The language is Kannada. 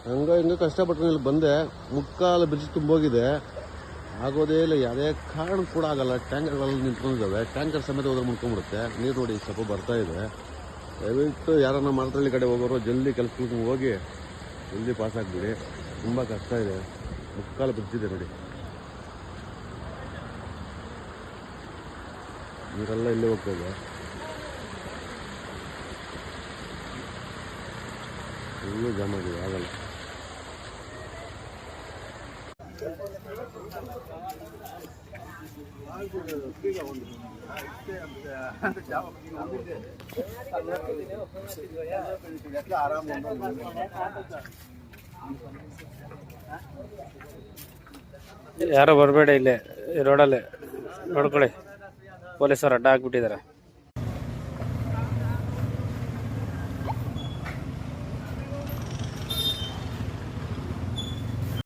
ಹಂಗೆ ಕಷ್ಟಪಟ್ಟು ಇಲ್ಲಿ ಬಂದೆ. ಮುಕ್ಕಾಲು ಬ್ರಿಡ್ಜ್ ತುಂಬೋಗಿದೆ, ಆಗೋದೇ ಇಲ್ಲ. ಯಾವುದೇ ಕಾರಣ ಕೂಡ ಆಗಲ್ಲ. ಟ್ಯಾಂಕರ್ಗಳಲ್ಲಿ ನಿಂತ್ಕೊಂಡಿದ್ದಾವೆ. ಟ್ಯಾಂಕರ್ ಸಮೇತ ಹೋದ್ರೆ ಮುನ್ಕೊಂಡ್ಬಿಡುತ್ತೆ. ನೀರು ನೋಡಿ ಸ್ವಲ್ಪ ಬರ್ತಾ ಇದೆ. ದಯವಿಟ್ಟು ಯಾರನ್ನ ಮಾರತಳ್ಳಿ ಕಡೆ ಹೋಗೋರು ಜಲ್ದಿ ಕೆಲಸಕ್ಕೆ ಹೋಗಿ ಜಲ್ದಿ ಪಾಸ್ ಆಗಿಬಿಡಿ. ತುಂಬ ಕಷ್ಟ ಇದೆ. ಮುಕ್ಕಾಲು ಬ್ರಿಡ್ಜ್ ಇದೆ ನೋಡಿ. ನೀರೆಲ್ಲ ಇಲ್ಲೇ ಹೋಗ್ತಾ ಇದೆ. ಇಲ್ಲೂ ಜಾಮ್ ಆಗಿದೆ, ಆಗಲ್ಲ. ಯಾರು ಬರಬೇಡ, ಇಲ್ಲೇ ರೋಡಲ್ಲೇ ನೋಡ್ಕೊಳ್ಳಿ. ಪೊಲೀಸರು ಅಡ್ಡ ಹಾಕ್ಬಿಟ್ಟಿದ್ದಾರೆ.